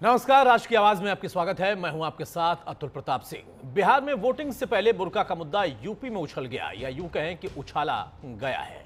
नमस्कार, राष्ट्र की आवाज में आपकी स्वागत है। मैं हूं आपके साथ अतुल प्रताप सिंह। बिहार में वोटिंग से पहले बुर्का का मुद्दा यूपी में उछल गया, या यूं कहें कि उछाला गया है।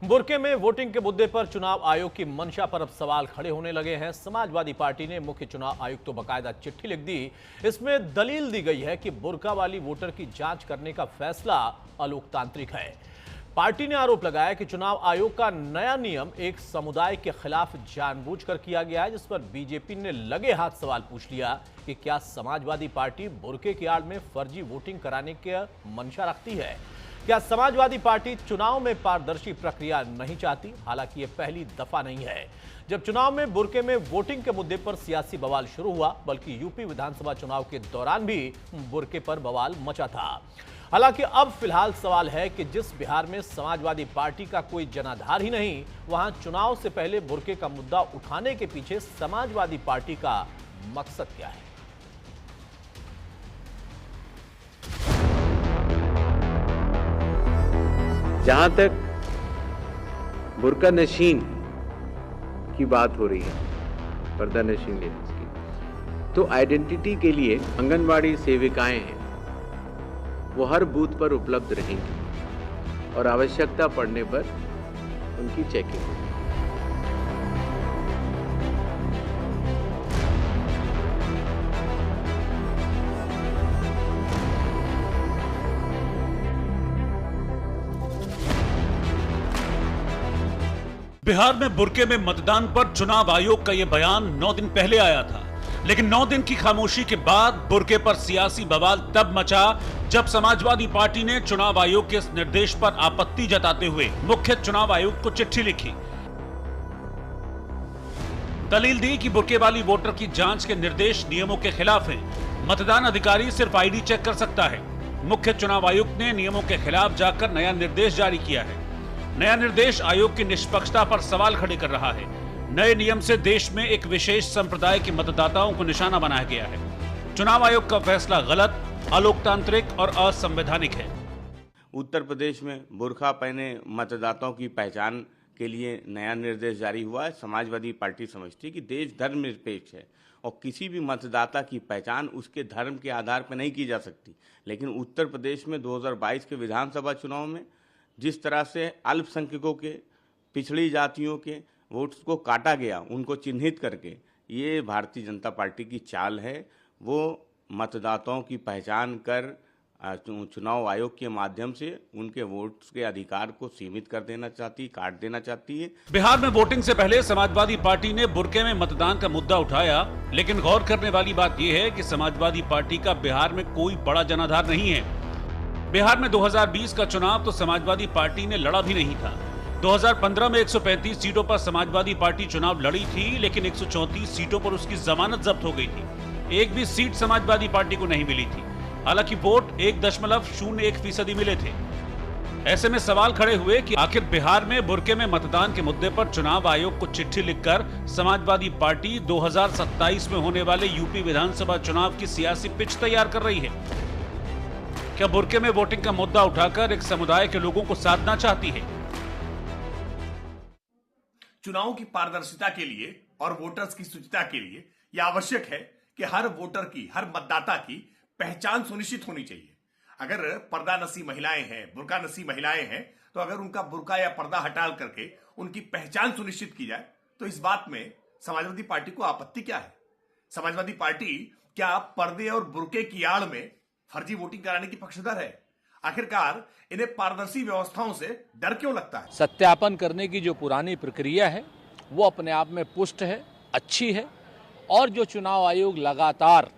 बुर्के में वोटिंग के मुद्दे पर चुनाव आयोग की मंशा पर अब सवाल खड़े होने लगे हैं। समाजवादी पार्टी ने मुख्य चुनाव आयुक्त को बाकायदा चिट्ठी लिख दी। इसमें दलील दी गई है कि बुर्का वाली वोटर की जांच करने का फैसला अलोकतांत्रिक है। पार्टी ने आरोप लगाया कि चुनाव आयोग का नया नियम एक समुदाय के खिलाफ जानबूझकर किया गया है, जिस पर बीजेपी ने लगे हाथ सवाल पूछ लिया कि क्या समाजवादी पार्टी बुर्के की आड़ में फर्जी वोटिंग कराने की मंशा रखती है। क्या समाजवादी पार्टी चुनाव में पारदर्शी प्रक्रिया नहीं चाहती? हालांकि यह पहली दफा नहीं है जब चुनाव में बुर्के में वोटिंग के मुद्दे पर सियासी बवाल शुरू हुआ, बल्कि यूपी विधानसभा चुनाव के दौरान भी बुर्के पर बवाल मचा था। हालांकि अब फिलहाल सवाल है कि जिस बिहार में समाजवादी पार्टी का कोई जनाधार ही नहीं, वहां चुनाव से पहले बुर्के का मुद्दा उठाने के पीछे समाजवादी पार्टी का मकसद क्या है। जहां तक बुर्का नशीन की बात हो रही है, पर्दा नशीन लेडीज की, तो आइडेंटिटी के लिए आंगनबाड़ी सेविकाएं हैं, वो हर बूथ पर उपलब्ध रहेंगी और आवश्यकता पड़ने पर उनकी चेकिंग होगी। बिहार में बुर्के में मतदान पर चुनाव आयोग का यह बयान 9 दिन पहले आया था, लेकिन 9 दिन की खामोशी के बाद बुर्के पर सियासी बवाल तब मचा जब समाजवादी पार्टी ने चुनाव आयोग के इस निर्देश पर आपत्ति जताते हुए मुख्य चुनाव आयुक्त को चिट्ठी लिखी। दलील दी कि बुर्के वाली वोटर की जांच के निर्देश नियमों के खिलाफ हैं। मतदान अधिकारी सिर्फ आईडी चेक कर सकता है। मुख्य चुनाव आयुक्त ने नियमों के खिलाफ जाकर नया निर्देश जारी किया है। नया निर्देश आयोग की निष्पक्षता पर सवाल खड़े कर रहा है। नए नियम से देश में एक विशेष संप्रदाय के मतदाताओं को निशाना बनाया गया है। चुनाव आयोग का फैसला गलत, अलोकतांत्रिक और असंवैधानिक है। उत्तर प्रदेश में बुर्का पहने मतदाताओं की पहचान के लिए नया निर्देश जारी हुआ है। समाजवादी पार्टी समझती है कि देश धर्मनिरपेक्ष है और किसी भी मतदाता की पहचान उसके धर्म के आधार पर नहीं की जा सकती। लेकिन उत्तर प्रदेश में 2022 के विधानसभा चुनाव में जिस तरह से अल्पसंख्यकों के, पिछड़ी जातियों के वोट्स को काटा गया, उनको चिन्हित करके, ये भारतीय जनता पार्टी की चाल है। वो मतदाताओं की पहचान कर चुनाव आयोग के माध्यम से उनके वोट्स के अधिकार को सीमित कर देना चाहती, काट देना चाहती है। बिहार में वोटिंग से पहले समाजवादी पार्टी ने बुर्के में मतदान का मुद्दा उठाया, लेकिन गौर करने वाली बात यह है कि समाजवादी पार्टी का बिहार में कोई बड़ा जनाधार नहीं है। बिहार में 2020 का चुनाव तो समाजवादी पार्टी ने लड़ा भी नहीं था। 2015 में 135 सीटों पर समाजवादी पार्टी चुनाव लड़ी थी, लेकिन 134 सीटों पर उसकी जमानत जब्त हो गई थी। एक भी सीट समाजवादी पार्टी को नहीं मिली थी। हालांकि वोट 1.01% मिले थे। ऐसे में सवाल खड़े हुए कि आखिर बिहार में बुर्के में मतदान के मुद्दे पर चुनाव आयोग को चिट्ठी लिखकर समाजवादी पार्टी 2027 में होने वाले यूपी विधानसभा चुनाव की सियासी पिच तैयार कर रही है। क्या बुर्के में वोटिंग का मुद्दा उठाकर एक समुदाय के लोगों को साधना चाहती है? चुनाव की पारदर्शिता के लिए और वोटर्स की शुचिता के लिए यह आवश्यक है कि हर वोटर की, हर मतदाता की पहचान सुनिश्चित होनी चाहिए। अगर पर्दा नसी महिलाएं हैं, बुर्का नसी महिलाएं हैं, तो अगर उनका बुर्का या पर्दा हटा करके उनकी पहचान सुनिश्चित की जाए, तो इस बात में समाजवादी पार्टी को आपत्ति क्या है? समाजवादी पार्टी क्या पर्दे और बुर्के की आड़ में फर्जी वोटिंग कराने की पक्षधर है? आखिरकार इन्हें पारदर्शी व्यवस्थाओं से डर क्यों लगता है? सत्यापन करने की जो पुरानी प्रक्रिया है वो अपने आप में पुष्ट है, अच्छी है, और जो चुनाव आयोग लगातार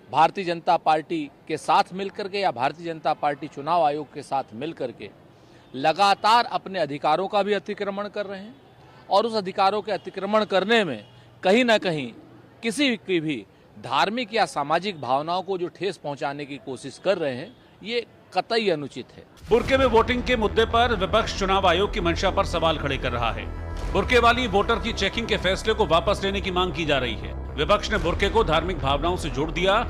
भारतीय जनता पार्टी के साथ मिलकर के या भारतीय जनता पार्टी चुनाव आयोग के साथ मिलकर के लगातार अपने अधिकारों का भी अतिक्रमण कर रहे हैं, और उस अधिकारों के अतिक्रमण करने में कहीं ना कहीं किसी की भी धार्मिक या सामाजिक भावनाओं को जो ठेस पहुंचाने की कोशिश कर रहे हैं, ये कतई अनुचित है। बुर्के में वोटिंग के मुद्दे पर विपक्ष चुनाव आयोग की मंशा पर सवाल खड़े कर रहा है। बुर्के वाली वोटर की चेकिंग के फैसले को वापस लेने की मांग की जा रही है। विपक्ष ने बुर्के को धार्मिक भावनाओं से जोड़ दिया,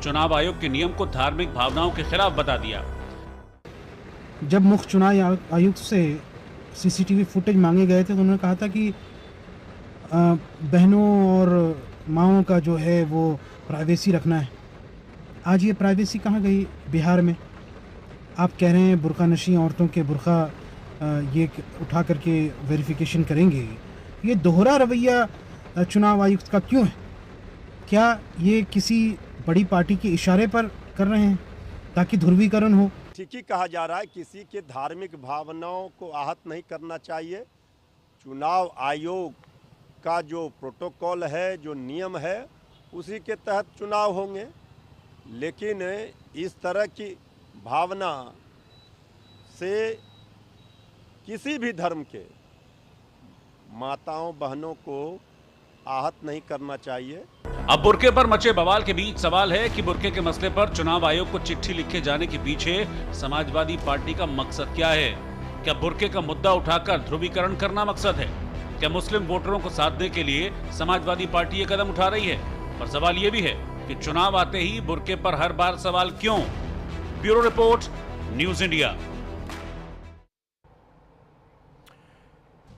चुनाव आयोग के नियम को धार्मिक भावनाओं के खिलाफ बता दिया। जब मुख्य चुनाव आयुक्त से सीसीटीवी फुटेज मांगे गए थे तो उन्होंने कहा था कि बहनों और माओं का जो है वो प्राइवेसी रखना है। आज ये प्राइवेसी कहाँ गई बिहार में? आप कह रहे हैं बुर्का नशी औरतों के बुर्का ये उठा करके वेरिफिकेशन करेंगे। ये दोहरा रवैया चुनाव आयुक्त का क्यों है? क्या ये किसी बड़ी पार्टी के इशारे पर कर रहे हैं ताकि ध्रुवीकरण हो? ठीक ही कहा जा रहा है, किसी के धार्मिक भावनाओं को आहत नहीं करना चाहिए। चुनाव आयोग का जो प्रोटोकॉल है, जो नियम है, उसी के तहत चुनाव होंगे। लेकिन इस तरह की भावना से किसी भी धर्म के माताओं बहनों को आहत नहीं करना चाहिए। अब बुर्के पर मचे बवाल के बीच सवाल है कि बुर्के के मसले पर चुनाव आयोग को चिट्ठी लिखे जाने के पीछे समाजवादी पार्टी का मकसद क्या है? क्या बुर्के का मुद्दा उठाकर ध्रुवीकरण करना मकसद है? क्या मुस्लिम वोटरों को साधने के लिए समाजवादी पार्टी ये कदम उठा रही है? पर सवाल ये भी है कि चुनाव आते ही बुर्के पर हर बार सवाल क्यों? Bureau report, news India.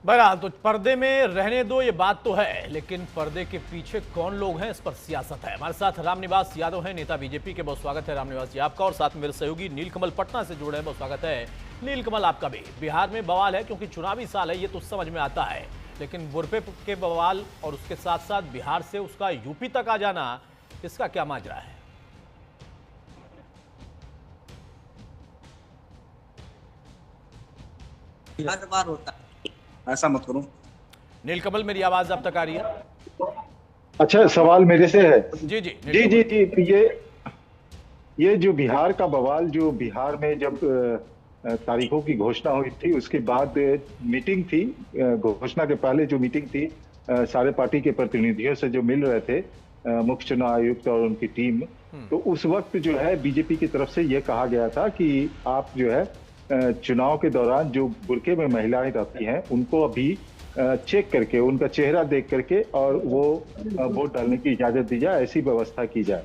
बहरहाल तो पर्दे में रहने दो, ये बात तो है, लेकिन पर्दे के पीछे कौन लोग हैं, इस पर सियासत है। हमारे साथ रामनिवास यादव हैं, नेता बीजेपी के। बहुत स्वागत है रामनिवास जी आपका। और साथ में मेरे सहयोगी नीलकमल पटना से जुड़े हैं। बहुत स्वागत है नीलकमल आपका भी। बिहार में बवाल है क्योंकि चुनावी साल है, ये तो समझ में आता है, लेकिन बुर्के के बवाल और उसके साथ साथ बिहार से उसका यूपी तक आ जाना, इसका क्या माजरा है? हर बार होता है, ऐसा मत करो। नीलकमल, मेरी आवाज अब तक आ रही है? अच्छा, सवाल मेरे से है। जी जी जी जी जी। ये जो बिहार का बवाल, जो बिहार में जब तारीखों की घोषणा हुई थी, उसके बाद मीटिंग थी, घोषणा के पहले जो मीटिंग थी, सारे पार्टी के प्रतिनिधियों से जो मिल रहे थे, मुख्य चुनाव आयुक्त और उनकी टीम, तो उस वक्त जो है बीजेपी की तरफ से ये कहा गया था कि आप जो है चुनाव के दौरान जो बुर्के में महिलाएं रहती हैं उनको अभी चेक करके, उनका चेहरा देख करके और वो वोट डालने की इजाजत दी जाए, ऐसी व्यवस्था की जाए।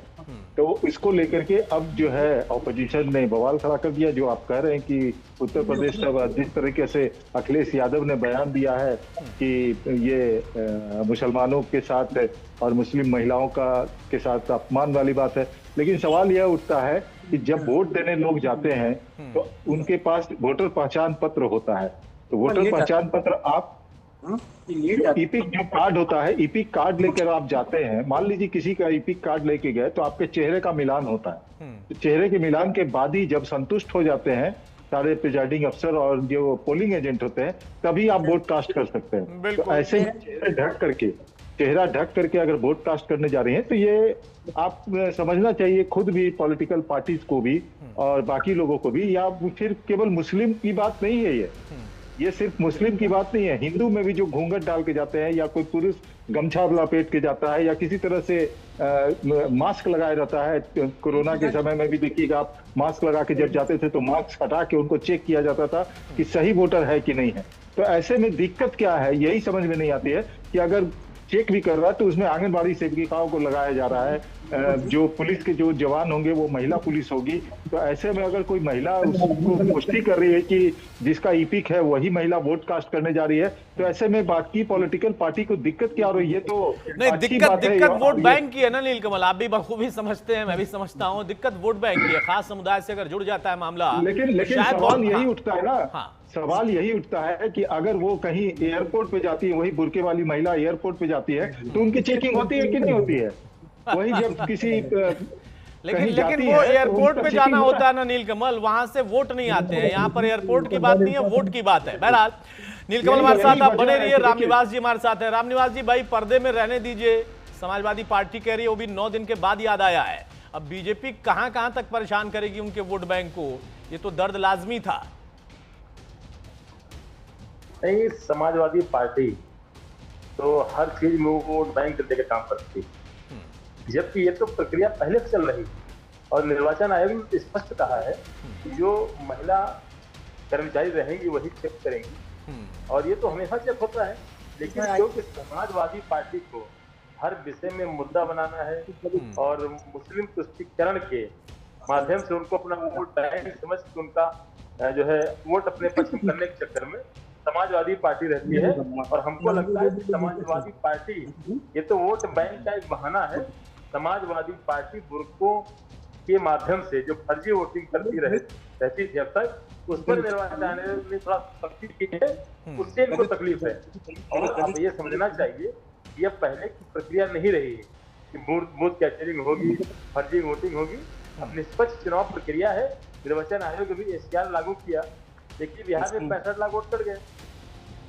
तो इसको लेकर के अब जो है ऑपोजिशन ने बवाल खड़ा कर दिया। जो आप कह रहे हैं कि उत्तर प्रदेश का जिस तरीके से अखिलेश यादव ने बयान दिया है कि ये मुसलमानों के साथ और मुस्लिम महिलाओं के साथ अपमान वाली बात है, लेकिन सवाल यह उठता है कि जब वोट देने लोग जाते हैं तो उनके पास वोटर पहचान पत्र होता है। तो वोटर पहचान पत्र आप ईपिक जो कार्ड होता है, ईपिक कार्ड लेकर आप जाते हैं, मान लीजिए किसी का ईपिक कार्ड लेके गए तो आपके चेहरे का मिलान होता है। तो चेहरे के मिलान के बाद ही जब संतुष्ट हो जाते हैं सारे प्रिजाइडिंग अफसर और जो पोलिंग एजेंट होते हैं, तभी आप वोट कास्ट कर सकते हैं। तो ऐसे ही चेहरा ढक करके अगर वोट कास्ट करने जा रहे हैं तो ये आप समझना चाहिए खुद भी, पॉलिटिकल पार्टीज को भी और बाकी लोगों को भी। या फिर केवल मुस्लिम की बात नहीं है, ये सिर्फ मुस्लिम की बात नहीं है, हिंदू में भी जो घूंघट डाल के जाते हैं या कोई पुरुष गमछा लपेट के जाता है या किसी तरह से मास्क लगाए रहता है। कोरोना के समय में भी देखिएगा आप, मास्क लगा के जब जाते थे तो मास्क हटा के उनको चेक किया जाता था कि सही वोटर है कि नहीं है। तो ऐसे में दिक्कत क्या है, यही समझ में नहीं आती है कि अगर चेक भी कर रहा है तो उसमें आंगनबाड़ी सेविकाओं को लगाया जा रहा है, जो पुलिस के जो जवान होंगे वो महिला पुलिस होगी। तो ऐसे में अगर कोई महिला उसको पुष्टि कर रही है कि जिसका ईपिक है वही महिला वोट कास्ट करने जा रही है, तो ऐसे में बाकी पॉलिटिकल पार्टी को दिक्कत क्या हो रही है? तो नहीं, दिक्कत वोट बैंक की है ना नीलकमल, आप भी बखूबी समझते हैं, मैं भी समझता हूँ। दिक्कत वोट बैंक की है, खास समुदाय से अगर जुड़ जाता है मामला। लेकिन सवाल यही उठता है ना, सवाल यही उठता है कि अगर वो कहीं एयरपोर्ट पे जाती है, वही बुर्के वाली महिला एयरपोर्ट पे जाती है, तो उनकी चेकिंग होती है कि नहीं होती है? वही जब किसी लेकिन वो एयरपोर्ट पे जाना होता है ना नीलकमल, वहां से वोट नहीं आते हैं। यहाँ पर एयरपोर्ट की बात नहीं है, वोट की बात है। बहरहाल नीलकमल हमारे साथ आप बने रहिए। रामनिवास जी हमारे साथ है। रामनिवास जी भाई, पर्दे में रहने दीजिए, समाजवादी पार्टी कह रही है वो भी 9 दिन के बाद याद आया है। अब बीजेपी कहां तक परेशान करेगी उनके वोट बैंक को, ये तो दर्द लाजमी था। नहीं, समाजवादी पार्टी तो हर चीज में वोट बैंक देकर काम करती है, जबकि ये तो प्रक्रिया पहले से चल रही है। और निर्वाचन आयोग ने स्पष्ट कहा है कि जो महिला कर्मचारी रहेंगी वही चेक करेंगी, और ये तो हमेशा चेक होता है। लेकिन क्योंकि समाजवादी पार्टी को हर विषय में मुद्दा बनाना है और मुस्लिम तुष्टीकरण के माध्यम से उनको अपना वोट बैंक समझ के उनका जो है वोट अपने पक्ष में करने के चक्कर में समाजवादी पार्टी रहती है। और हमको लगता है कि समाजवादी पार्टी, ये तो वोट बैंक का एक बहाना है। समाजवादी पार्टी बुर्कों के माध्यम से जो फर्जी वोटिंग करती रहती थी अब तक, उस पर निर्वाचन आयोग ने थोड़ा सख्ती की है, उससे इनको तकलीफ है। और अब ये समझना चाहिए कि यह पहले की प्रक्रिया नहीं रही है कि बूथ कैप्चरिंग होगी, फर्जी वोटिंग होगी। अब निष्पक्ष चुनाव प्रक्रिया है। निर्वाचन आयोग ने भी एसआईआर लागू किया, लेकिन बिहार में 65 लाख वोट कर गए।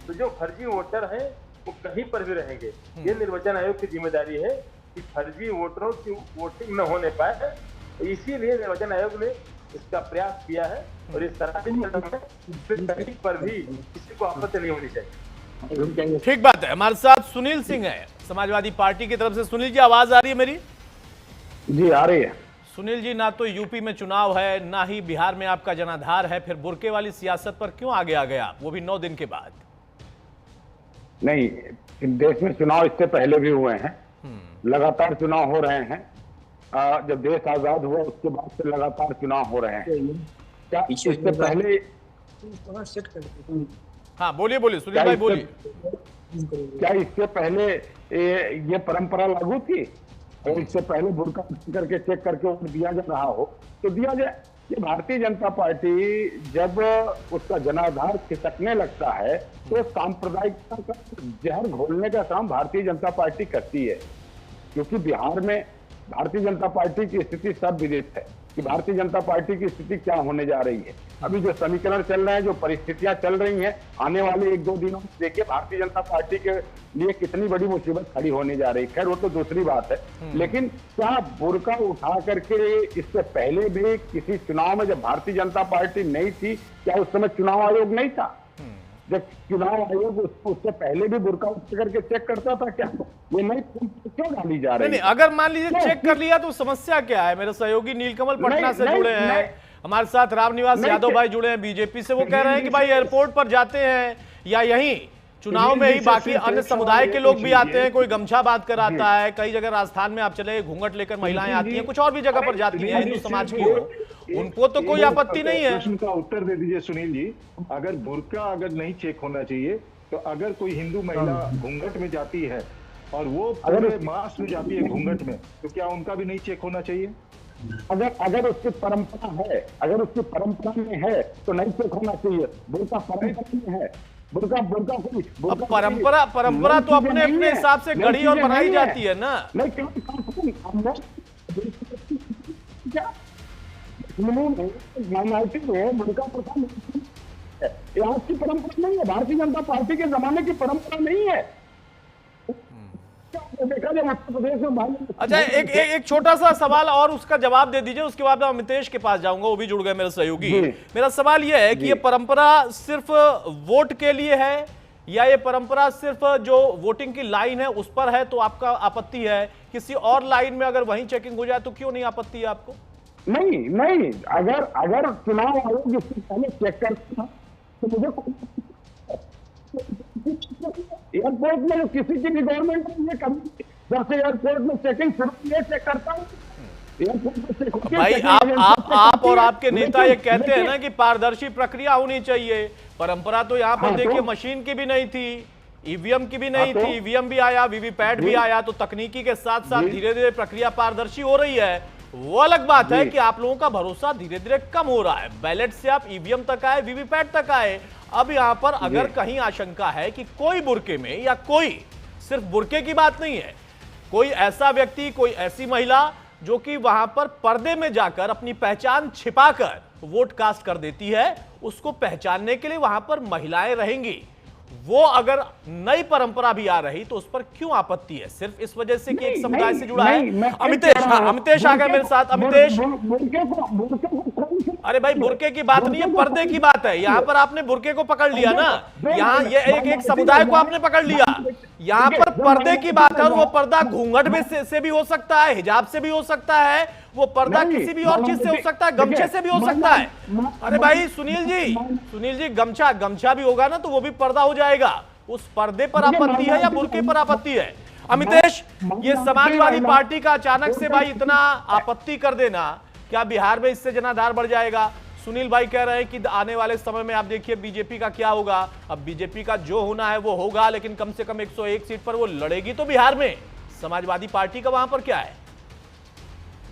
तो जो फर्जी वोटर हैं वो कहीं पर भी रहेंगे। ये निर्वाचन आयोग की जिम्मेदारी है कि फर्जी वोटरों की वोटिंग न होने पाए। तो इसीलिए निर्वाचन आयोग ने इसका प्रयास किया है और इस तरह कहीं पर भी किसी को आपत्ति नहीं होनी चाहिए। ठीक बात है। हमारे साथ सुनील सिंह है समाजवादी पार्टी की तरफ से। सुनील जी, आवाज आ रही है मेरी? जी आ रही है। सुनील जी, ना तो यूपी में चुनाव है, ना ही बिहार में आपका जनाधार है, फिर बुर्के वाली सियासत पर क्यों आगे आ गया, वो भी 9 दिन के बाद? नहीं, देश में चुनाव इससे पहले भी हुए हैं, लगातार चुनाव हो रहे हैं। जब देश आजाद हुआ उसके बाद से लगातार चुनाव हो रहे हैं। क्या इससे पहले? हाँ बोलिए बोलिए सुनील भाई बोलिए। क्या इससे पहले ये परंपरा लागू थी? और इससे पहले बुर्का करके चेक करके वोट दिया जा रहा हो तो दिया जाए। ये भारतीय जनता पार्टी जब उसका जनाधार खिसकने लगता है तो सांप्रदायिकता का जहर घोलने का काम भारतीय जनता पार्टी करती है। क्योंकि बिहार में भारतीय जनता पार्टी की स्थिति सब विदित है कि भारतीय जनता पार्टी की स्थिति क्या होने जा रही है। अभी जो समीकरण चल रहे हैं, जो परिस्थितियां चल रही हैं, आने वाले 1-2 दिनों में देखिए भारतीय जनता पार्टी के लिए कितनी बड़ी मुसीबत खड़ी होने जा रही है। खैर वो तो दूसरी बात है, लेकिन क्या बुर्का उठा करके इससे पहले भी किसी चुनाव में जब भारतीय जनता पार्टी नहीं थी, क्या उस समय चुनाव आयोग नहीं था? जब चुनाव आयोग उससे पहले भी बुर्का उठा करके चेक करता था क्या? ये नहीं क्यों डाली जा रही है? नहीं, अगर मान लीजिए चेक कर लिया तो समस्या क्या है? मेरे सहयोगी नीलकमल पटना से जुड़े हैं, हमारे साथ रामनिवास यादव भाई जुड़े हैं बीजेपी से। वो कह रहे हैं कि भाई एयरपोर्ट पर जाते हैं या यहीं चुनाव में ही बाकी अन्य समुदाय के लोग भी आते हैं, कोई गमछा बात कर आता है। कई जगह राजस्थान में आप चले, घूंघट लेकर महिलाएं आती हैं, कुछ और भी जगह पर जाती हैं हिंदू समाज की हो, उनको तो कोई आपत्ति नहीं है। प्रश्न का उत्तर दे दीजिए सुनील जी। अगर बुर्का अगर नहीं चेक होना चाहिए तो अगर कोई हिंदू महिला घूंघट में जाती है और वो पूरे मास में जाती है घूंघट में, तो क्या उनका भी नहीं चेक होना चाहिए? अगर उसकी परंपरा है, अगर उसकी परंपरा में है तो नहीं चेक होना चाहिए। बुर्का परंपरा में है, बुर्का अब परंपरा तो अपने अपने हिसाब से गढ़ी और बनाई जाती है ना। माइनॉरिटी में बुर्का प्रथा यहाँ की परंपरा नहीं है, भारतीय जनता पार्टी के जमाने की परंपरा नहीं है। देखा जाए उत्तर प्रदेश में। अच्छा, एक छोटा सा सवाल और उसका जवाब दे दीजिए, उसके बाद मैं अमितेश के पास जाऊंगा, वो भी जुड़ गए मेरे सहयोगी। मेरा सवाल यह है कि ये परंपरा सिर्फ वोट के लिए है या ये परंपरा सिर्फ जो वोटिंग की लाइन है उस पर है तो आपका आपत्ति है? किसी और लाइन में अगर वहीं चेकिंग हो जाए तो क्यों नहीं आपत्ति है आपको? नहीं, अगर चुनाव आयोग इससे पहले चेक करता तो मुझे एयरपोर्ट में किसी की भी गवर्नमेंट ने कभी जब से एयरपोर्ट में चेकिंग शुरू चेक करता हूँ। भाई आप और आपके नेता ये कहते हैं ना कि पारदर्शी प्रक्रिया होनी चाहिए। परंपरा तो यहाँ पर देखिए मशीन की भी नहीं थी, ईवीएम की भी नहीं थी। ईवीएम भी आया, वीवीपैट भी आया, तो तकनीकी के साथ साथ धीरे धीरे प्रक्रिया पारदर्शी हो रही है। वो अलग बात है कि आप लोगों का भरोसा धीरे धीरे कम हो रहा है। बैलेट से आप ईवीएम तक आए, वीवीपैट तक आए। अब यहां पर अगर कहीं आशंका है कि कोई बुर्के में, या कोई, सिर्फ बुर्के की बात नहीं है, कोई ऐसा व्यक्ति, कोई ऐसी महिला जो कि वहां पर पर्दे में जाकर अपनी पहचान छिपाकर वोट कास्ट कर देती है, उसको पहचानने के लिए वहां पर महिलाएं रहेंगी। वो अगर नई परंपरा भी आ रही तो उस पर क्यों आपत्ति है? सिर्फ इस वजह से कि एक समुदाय से जुड़ा है। अमितेश आ गए मेरे साथ। अमितेश, अरे भाई बुर्के की बात नहीं है, पर्दे की बात है। यहाँ पर आपने बुर्के को पकड़ लिया ना, यहाँ ये एक समुदाय को आपने पकड़ लिया। यहाँ पर पर्दे की बात है और वो पर्दा घूंघट में से भी हो सकता है, हिजाब से भी हो सकता है, वो पर्दा किसी भी और चीज से हो सकता है, गमछे से भी हो सकता है। अरे भाई सुनील जी, गमछा भी होगा ना तो वो भी पर्दा हो जाएगा। उस पर्दे पर आपत्ति है या बुर्के पर आपत्ति है? अमितेश, ये समाजवादी पार्टी का अचानक से भाई इतना आपत्ति कर देना, क्या बिहार में इससे जनाधार बढ़ जाएगा? सुनील भाई कह रहे हैं कि आने वाले समय में आप देखिए बीजेपी का क्या होगा। अब बीजेपी का जो होना है वो होगा, लेकिन कम से कम 101 सीट पर वो लड़ेगी तो बिहार में। समाजवादी पार्टी का वहां पर क्या है?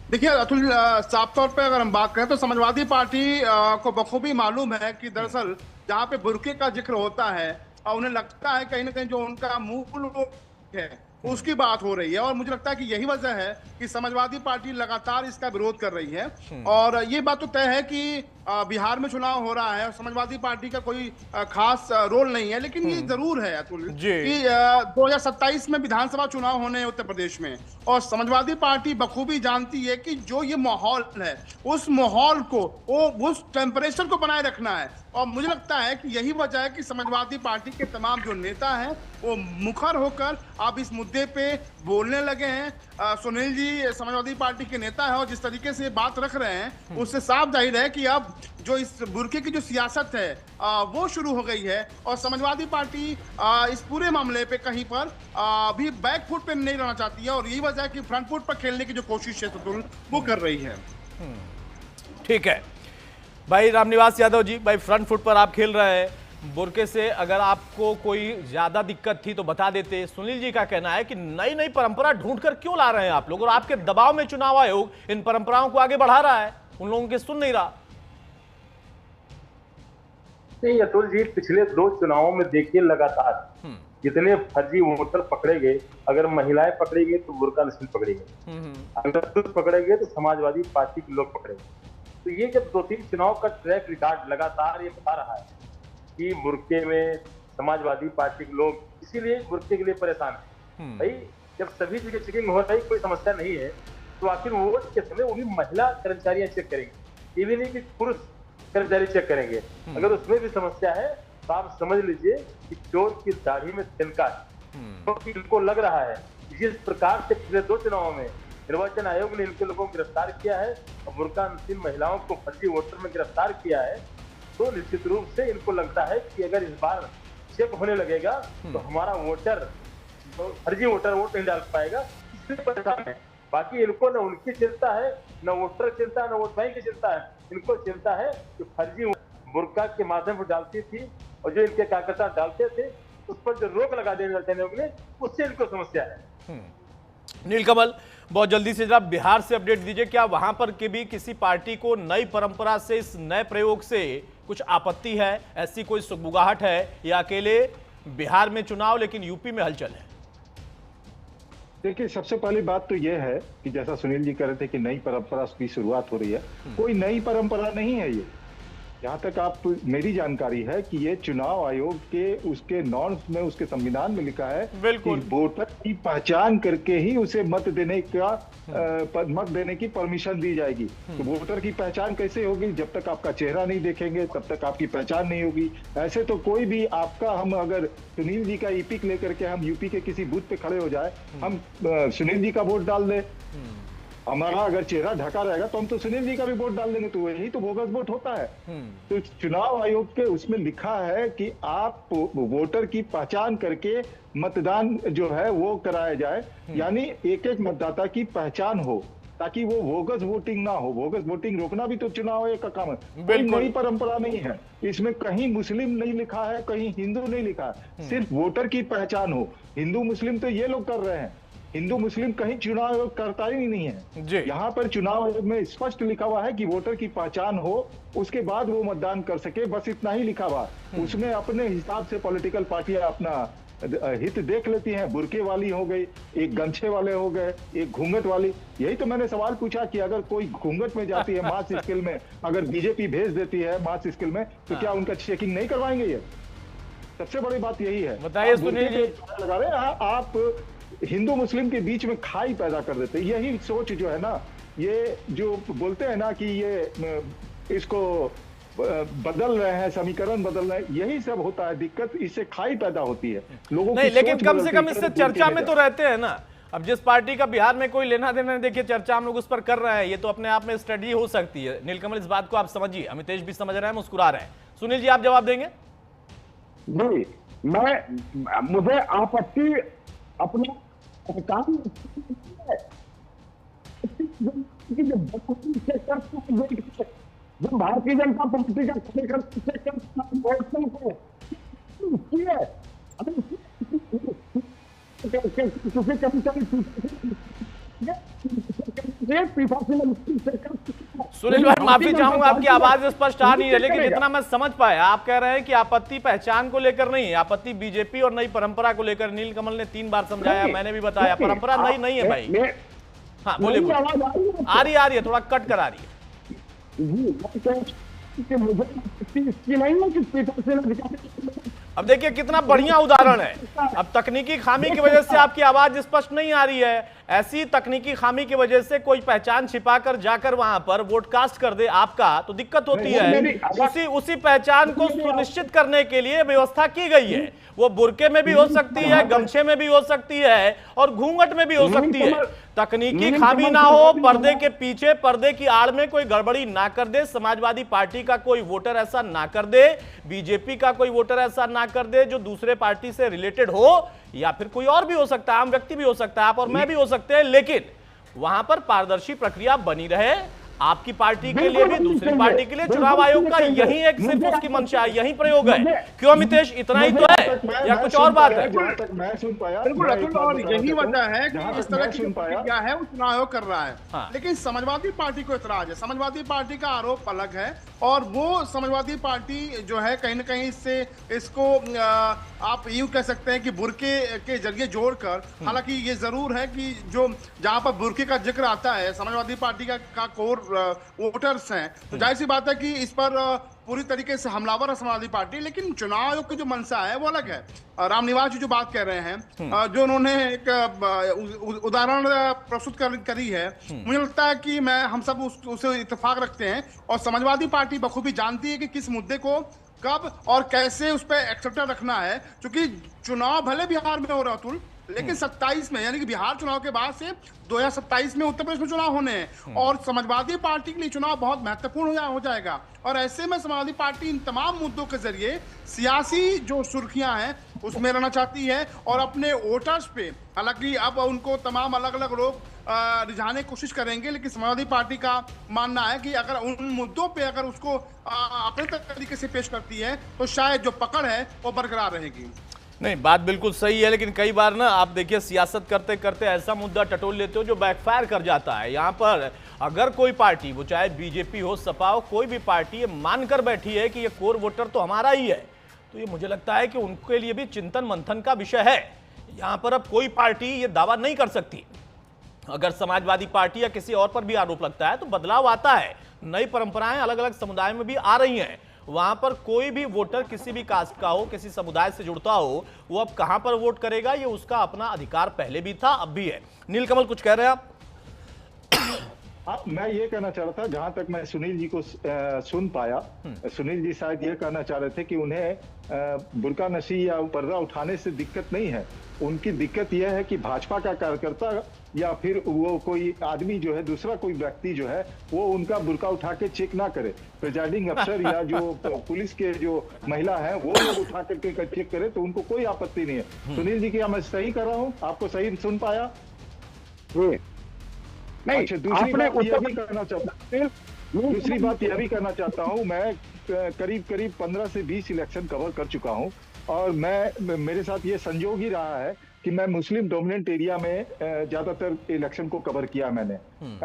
देखिए अतुल, साफ तौर पे अगर हम बात करें तो समाजवादी पार्टी को बखूबी मालूम है कि दरअसल जहां पे बुर्के का जिक्र होता है और उन्हें लगता है कहीं ना कहीं जो उनका मूल है उसकी बात हो रही है, और मुझे लगता है कि यही वजह है कि समाजवादी पार्टी लगातार इसका विरोध कर रही है। और ये बात तो तय है कि बिहार में चुनाव हो रहा है और समाजवादी पार्टी का कोई खास रोल नहीं है, लेकिन ये जरूर है अतुल कि 2027 में विधानसभा चुनाव होने हैं उत्तर प्रदेश में, और समाजवादी पार्टी बखूबी जानती है कि जो ये माहौल है उस माहौल को, उस टेम्परेचर को बनाए रखना है। और मुझे लगता है कि यही वजह है कि समाजवादी पार्टी के तमाम जो नेता हैं वो मुखर होकर अब इस मुद्दे पे बोलने लगे हैं। सुनील जी समाजवादी पार्टी के नेता है और जिस तरीके से बात रख रहे हैं उससे साफ जाहिर है कि अब जो इस बुर्के की जो सियासत है वो शुरू हो गई है, और समाजवादी पार्टी इस पूरे मामले पे कहीं पर भी बैक फुट पे नहीं रहना चाहती है, और यही वजह है कि फ्रंट फुट पर खेलने की जो कोशिश है तुल वो कर रही है। ठीक है भाई रामनिवास यादव जी, भाई फ्रंट फुट पर आप खेल रहे हैं, बुर्के से अगर आपको कोई ज्यादा दिक्कत थी तो बता देते। सुनील जी का कहना है कि नई नई परंपरा ढूंढकर क्यों ला रहे हैं आप लोग, और आपके दबाव में चुनाव आयोग इन परंपराओं को आगे बढ़ा रहा है, उन लोगों के सुन नहीं रहा। नहीं अतुल जी, पिछले 2 चुनावों में देखिए लगातार जितने फर्जी वोटर पकड़े गए, अगर महिलाएं पकड़ी गई तो बुर्का नस्ल पकड़ी गई, अगर पुरुष पकड़े गए तो समाजवादी पार्टी के लोग पकड़े गए। तो ये जब 2-3 चुनाव का ट्रैक रिकॉर्ड लगातार ये बता रहा है कि बुर्के में समाजवादी पार्टी के लोग इसीलिए बुर्के के लिए परेशान है। भाई जब सभी जगह चेकिंग हो रही, कोई समस्या नहीं है, तो आखिर वोट के समय वो भी महिला कर्मचारियां चेक करेंगे, ये भी नहीं कि पुरुष कर्मचारी चेक करेंगे। अगर उसमें भी समस्या है तो आप समझ लीजिए कि चोर की दाढ़ी में तिनका है। तो इनको लग रहा है जिस प्रकार से पिछले 2 चुनावों में निर्वाचन आयोग ने इनके लोगों को गिरफ्तार किया है और बुर्का नशीन महिलाओं को फर्जी वोटर में गिरफ्तार किया है, तो निश्चित रूप से इनको लगता है कि अगर इस बार चेक होने लगेगा तो हमारा वोटर, तो फर्जी वोटर वोट नहीं डाल पाएगा, इसलिए परेशान है। बाकी इनको न उनकी चिंता है, न वोटर की चिंता है, न वोट बैंक की चिंता है। इनको चिंता है कि फर्जी बुर्का के माध्यम से डालती थी और जो इनके कार्यकर्ता डालते थे उस पर जो रोक लगा देने लगे, उससे इनको समस्या है। नीलकमल, बहुत जल्दी से जरा बिहार से अपडेट दीजिए, क्या वहां पर के भी किसी पार्टी को नई परंपरा से, इस नए प्रयोग से कुछ आपत्ति है, ऐसी कोई सुगबुगाहट है, या अकेले बिहार में चुनाव लेकिन यूपी में हलचल है? देखिए सबसे पहली बात तो यह है कि जैसा सुनील जी कह रहे थे कि नई परंपरा की शुरुआत हो रही है, कोई नई परंपरा नहीं है ये। जहां तक आप मेरी जानकारी है कि ये चुनाव आयोग के उसके नॉर्म्स में, उसके संविधान में लिखा है कि वोटर की पहचान करके ही उसे मत देने की परमिशन दी जाएगी। तो वोटर की पहचान कैसे होगी? जब तक आपका चेहरा नहीं देखेंगे तब तक आपकी पहचान नहीं होगी। ऐसे तो कोई भी आपका, हम अगर सुनील जी का ईपिक लेकर के हम यूपी के किसी बूथ पे खड़े हो जाए, हम सुनील जी का वोट डाल दे, हमारा अगर चेहरा ढका रहेगा तो हम तो सुनील जी का भी वोट डाल देंगे, तो यही तो बोगस वोट होता है। तो चुनाव आयोग के उसमें लिखा है कि आप वोटर की पहचान करके मतदान जो है वो कराया जाए, यानी एक एक मतदाता की पहचान हो ताकि वो बोगस वोटिंग ना हो। बोगस वोटिंग रोकना भी तो चुनाव आयोग का काम है। कोई नई परंपरा नहीं है इसमें, कहीं मुस्लिम नहीं लिखा है, कहीं हिंदू नहीं लिखा है, सिर्फ वोटर की पहचान हो। हिंदू मुस्लिम तो ये लोग कर रहे हैं, हिंदू मुस्लिम कहीं चुनाव आयोग करता ही नहीं है। यहाँ पर चुनाव आयोग में स्पष्ट लिखा हुआ है कि वोटर की पहचान हो, उसके बाद वो मतदान कर सके, बस इतना ही लिखा हुआ। उसमें अपने हिसाब से पॉलिटिकल पार्टियां अपना हित देख लेती हैं। बुरके वाली हो गई, एक गमछे वाले हो गए, एक घूंघट वाली। यही तो मैंने सवाल पूछा कि अगर कोई घूंघट में जाती है मास स्केल में, अगर बीजेपी भेज देती है मास स्केल में, तो क्या उनका चेकिंग नहीं करवाएंगे? ये सबसे बड़ी बात यही है। बताइए सुनील जी, लगा रहे हैं आप हिंदू मुस्लिम के बीच में खाई पैदा कर देते। यही सोच जो है ना, ये जो बोलते हैं ना कि ये इसको बदल रहे हैं, समीकरण बदल रहे हैं, यही सब होता है। दिक्कत इससे खाई पैदा होती है लोगों की। लेकिन कम से कम इससे चर्चा में तो रहते हैं ना। अब जिस पार्टी का बिहार में कोई लेना देना नहीं, देखिए चर्चा हम लोग उस पर कर रहे हैं, ये तो अपने आप में स्टडी हो सकती है। नीलकमल, इस बात को आप समझिए, अमितेश भी समझ रहे हैं, मुस्कुरा रहे हैं। सुनील जी आप जवाब देंगे? जी, मुझे आपत्ति अपना काम जब भारतीय जनता पार्टी का कार्यकर्ता को सुनील भाई माफी चाहूंगा, आपकी आवाज स्पष्ट आ नहीं है, लेकिन इतना मैं समझ पाया, आप कह रहे हैं कि आपत्ति पहचान को लेकर नहीं है, आपत्ति बीजेपी और नई परंपरा को लेकर। नील कमल ने 3 बार समझाया, मैंने भी बताया, परंपरा नई नहीं है भाई। हाँ बोलिए, आ रही है, थोड़ा कट कर आ रही है। अब देखिए कितना बढ़िया उदाहरण है। अब तकनीकी खामी की वजह से आपकी आवाज स्पष्ट नहीं आ रही है, ऐसी तकनीकी खामी की वजह से कोई पहचान छिपाकर जाकर वहां पर वोट कास्ट कर दे आपका, तो दिक्कत होती है। उसी पहचान को सुनिश्चित करने के लिए व्यवस्था की गई है। वो बुरके में भी हो सकती है, गमछे में भी हो सकती है और घूंघट में भी हो सकती है। तकनीकी खामी ना हो, पर्दे के पीछे, पर्दे की आड़ में कोई गड़बड़ी ना कर दे, समाजवादी पार्टी का कोई वोटर ऐसा ना कर दे, बीजेपी का कोई वोटर ऐसा ना कर दे जो दूसरे पार्टी से रिलेटेड हो, या फिर कोई और भी हो सकता है, आम व्यक्ति भी हो सकता है, आप और मैं भी हो सकते हैं, लेकिन वहां पर पारदर्शी प्रक्रिया बनी रहे, आपकी पार्टी के लिए भी, दूसरी पार्टी के लिए। चुनाव आयोग का यही एक सिर्फ उसकी मंशा है, यही प्रयोग है। क्यों अमितेश, इतना ही तो है या कुछ और बात है? मैं सुन पाया, बिल्कुल अतुल, और यही वजह है कि इस तरह की प्रक्रिया है वो चुनाव आयोग कर रहा है। लेकिन समाजवादी पार्टी को इतराज है। समाजवादी पार्टी का आरोप अलग है, और वो समाजवादी पार्टी जो है कहीं ना कहीं इसको आप यूं कह सकते हैं कि बुरके के जरिए जोड़कर, हालांकि ये जरूर है कि जो जहां पर बुरके का जिक्र आता है, समाजवादी पार्टी का कोर वोटर्स हैं, तो जाहिर सी बात है कि इस पर पूरी तरीके से हमलावर है समाजवादी पार्टी। लेकिन चुनाव आयोग की जो मंशा है वो अलग है। रामनिवास जी जो बात कह रहे हैं, जो उन्होंने एक उदाहरण प्रस्तुत करी है, मुझे लगता है कि हम सब उसे इत्तेफाक रखते हैं, और समाजवादी पार्टी बखूबी जानती है कि किस मुद्दे को कब और कैसे उस पर एक्सेप्टर रखना है। क्योंकि चुनाव भले बिहार में हो रहा अतुल, लेकिन 27 में, यानी कि बिहार चुनाव के बाद से 2027 में उत्तर प्रदेश में चुनाव होने हैं, और समाजवादी पार्टी के लिए चुनाव बहुत महत्वपूर्ण हो जाएगा। और ऐसे में समाजवादी पार्टी इन तमाम मुद्दों के जरिए सियासी जो सुर्खियां हैं उसमें रहना चाहती है, और अपने वोटर्स पे, हालांकि अब उनको तमाम अलग अलग लोग रिझाने की कोशिश करेंगे, लेकिन समाजवादी पार्टी का मानना है कि अगर उन मुद्दों पे अगर उसको अपने तरीके से पेश करती है तो शायद जो पकड़ है वो बरकरार रहेगी। नहीं, बात बिल्कुल सही है, लेकिन कई बार ना आप देखिए सियासत करते करते ऐसा मुद्दा टटोल लेते हो जो बैकफायर कर जाता है। यहाँ पर अगर कोई पार्टी, वो चाहे बीजेपी हो, सपा हो, कोई भी पार्टी ये मानकर बैठी है कि ये कोर वोटर तो हमारा ही है, तो ये मुझे लगता है कि उनके लिए भी चिंतन मंथन का विषय है। यहाँ पर अब कोई पार्टी ये दावा नहीं कर सकती। अगर समाजवादी पार्टी या किसी और पर भी आरोप लगता है तो बदलाव आता है, नई परंपराएं अलग अलग समुदाय में भी आ रही हैं। वहां पर कोई भी वोटर किसी भी कास्ट का हो, किसी समुदाय से जुड़ता हो, वो अब कहां पर वोट करेगा ये उसका अपना अधिकार पहले भी था, अब भी है। नीलकमल कुछ कह रहे हैं आप? मैं ये कहना चाह रहा था, जहां तक मैं सुनील जी को सुन पाया, सुनील जी शायद ये कहना चाह रहे थे कि उन्हें बुर्का नशी या पर्दा उठाने से दिक्कत नहीं है। उनकी दिक्कत यह है कि भाजपा का कार्यकर्ता या फिर वो कोई आदमी जो है, दूसरा कोई व्यक्ति जो है, वो उनका बुर्का उठा के चेक ना करे। प्रिजाइडिंग अफसर या जो पुलिस के जो महिला है वो लोग उठा करके चेक करे तो उनको कोई आपत्ति नहीं है। सुनील जी, क्या मैं सही कर रहा हूँ? आपको सही सुन पाया? नहीं, अच्छा, दूसरी बात यह भी करना चाहता हूँ, मैं करीब 15 से 20 इलेक्शन कवर कर चुका हूँ, और मेरे साथ ये संजोग ही रहा है कि मैं मुस्लिम डोमिनेंट एरिया में ज्यादातर इलेक्शन को कवर किया मैंने।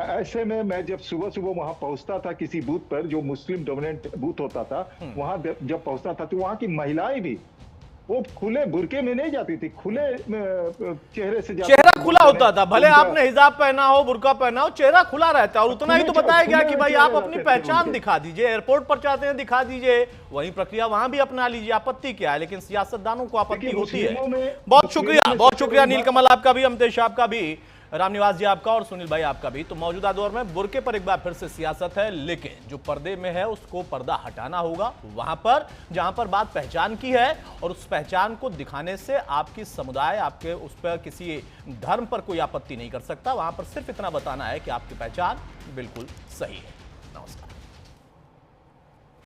ऐसे में मैं जब सुबह वहां पहुंचता था किसी बूथ पर, जो मुस्लिम डोमिनेंट बूथ होता था, वहां जब पहुंचता था तो वहां की महिलाएं भी वो खुले बुरके में नहीं जाती थी, खुले चेहरे से जाती, चेहरा खुला होता था। भले आपने हिजाब पहना हो, बुर्का पहना हो, चेहरा खुला रहता है। और उतना ही तो बताया गया कि भाई आप अपनी पहचान दिखा दीजिए, एयरपोर्ट पर चाहते हैं दिखा दीजिए, वही प्रक्रिया वहां भी अपना लीजिए, आपत्ति क्या है? लेकिन सियासतदानों को आपत्ति होती है। बहुत शुक्रिया नीलकमल आपका भी, अमितेश आपका भी, रामनिवास जी आपका, और सुनील भाई आपका भी। तो मौजूदा दौर में बुर्के पर एक बार फिर से सियासत है, लेकिन जो पर्दे में है उसको पर्दा हटाना होगा। वहां पर जहां पर बात पहचान की है, और उस पहचान को दिखाने से आपकी समुदाय, आपके उस पर किसी धर्म पर कोई आपत्ति नहीं कर सकता। वहां पर सिर्फ इतना बताना है कि आपकी पहचान बिल्कुल सही है। नमस्कार।